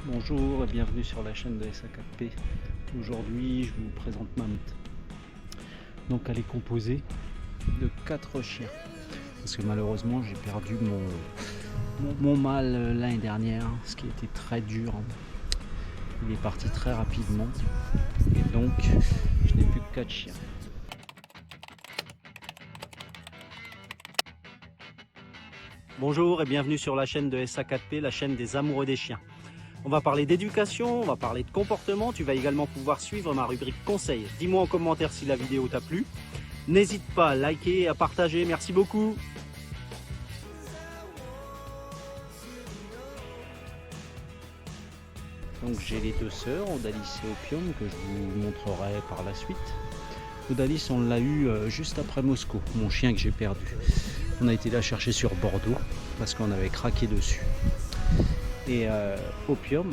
Bonjour et bienvenue sur la chaîne de SA4P. Aujourd'hui, je vous présente ma meute. Donc, elle est composée de 4 chiens. Parce que malheureusement, j'ai perdu mon mâle l'année dernière, ce qui a été très dur. Il est parti très rapidement. Et donc, je n'ai plus que 4 chiens. Bonjour et bienvenue sur la chaîne de SA4P, la chaîne des amoureux des chiens. On va parler d'éducation, on va parler de comportement, tu vas également pouvoir suivre ma rubrique conseils. Dis-moi en commentaire si la vidéo t'a plu. N'hésite pas à liker et à partager, merci beaucoup. Donc j'ai les deux sœurs, Odalis et Opium, que je vous montrerai par la suite. Odalis, on l'a eu juste après Moscou, mon chien que j'ai perdu. On a été la chercher sur Bordeaux parce qu'on avait craqué dessus. Et Opium,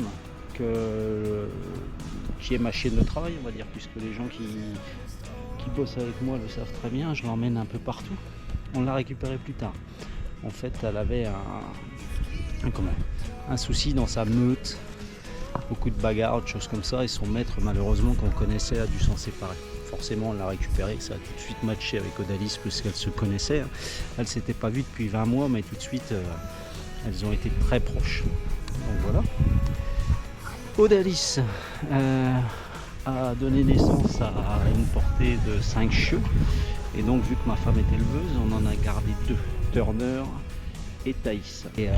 qui est ma chienne de travail, on va dire, puisque les gens qui bossent avec moi le savent très bien, je l'emmène un peu partout. On l'a récupérée plus tard. En fait, elle avait un souci dans sa meute, beaucoup de bagarres, de choses comme ça, et son maître, malheureusement, qu'on connaissait, a dû s'en séparer. Forcément, on l'a récupérée, ça a tout de suite matché avec Odalis, puisqu'elles se connaissaient. Elles ne s'étaient pas vues depuis 20 mois, mais tout de suite, elles ont été très proches. Donc voilà. Odalis a donné naissance à une portée de 5 chiots. Et donc, vu que ma femme est éleveuse, on en a gardé 2, Turner et Thaïs. Et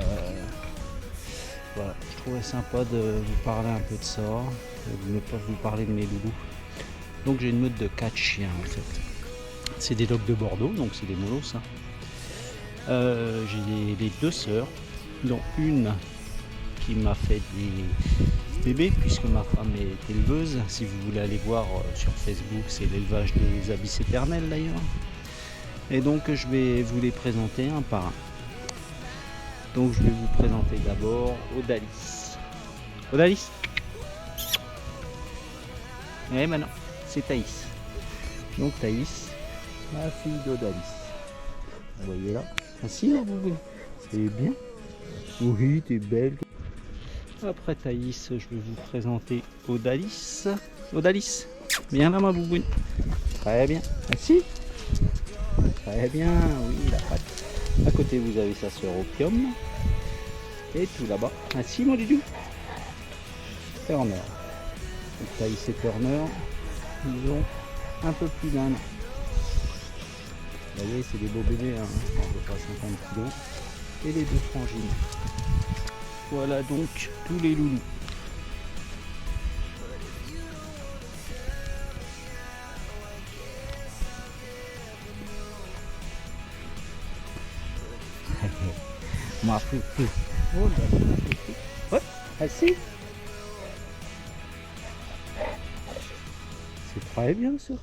voilà, je trouvais sympa de vous parler un peu de ça, de ne pas vous parler de mes loulous. Donc j'ai une meute de 4 chiens en fait. C'est des dogs de Bordeaux, donc c'est des molosses. J'ai les 2 sœurs, dont une qui m'a fait des bébés, puisque ma femme est éleveuse. Si vous voulez aller voir sur Facebook, c'est l'élevage des abysses éternels d'ailleurs. Et donc je vais vous les présenter un par un. Donc je vais vous présenter d'abord Odalis. Odalis. Et maintenant, c'est Thaïs. Donc Thaïs, la fille d'Odalis. Vous voyez là. Ainsi, là, vous c'est bien. Oui, t'es belle. Après Thaïs, je vais vous présenter Odalis. Odalis, viens là ma bouboune. Très bien. Assis. Très bien, oui, la patte. À côté, vous avez sa sœur Opium. Et tout là-bas. Assis, mon Didou. Turner. Donc, Thaïs et Turner, ils ont un peu plus d'un an. Vous voyez, c'est des beaux bébés, hein, à peu près 50 kg. Et les 2 frangines. Voilà donc tous les loulous. Ma foufou. Oh là là, ma foufou. Hop, assis. C'est très bien ça.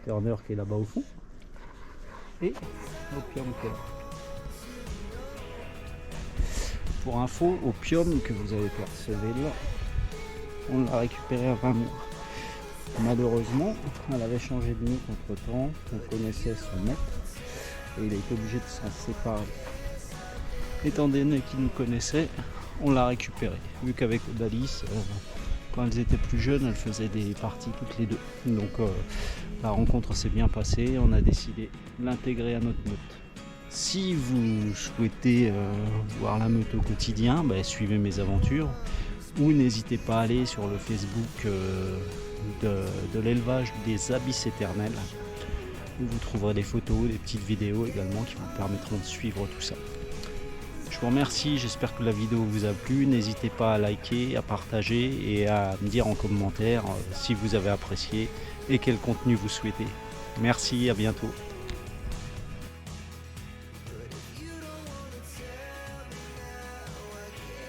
Turner qui est là-bas au fond. Et Opium qui est là. Pour info, Opium que vous avez percevé là, on l'a récupéré à 20 mois. Malheureusement, elle avait changé de meute entre temps, on connaissait son maître et il a été obligé de s'en séparer. Étant donné qu'il nous connaissait, on l'a récupéré. Vu qu'avec Odalis, quand elles étaient plus jeunes, elles faisaient des parties toutes les 2. Donc la rencontre s'est bien passée, on a décidé de l'intégrer à notre meute. Si vous souhaitez voir la meute au quotidien, suivez mes aventures ou n'hésitez pas à aller sur le Facebook de l'élevage des abysses éternels où vous trouverez des photos, des petites vidéos également qui vous permettront de suivre tout ça. Je vous remercie, j'espère que la vidéo vous a plu. N'hésitez pas à liker, à partager et à me dire en commentaire si vous avez apprécié et quel contenu vous souhaitez. Merci, à bientôt.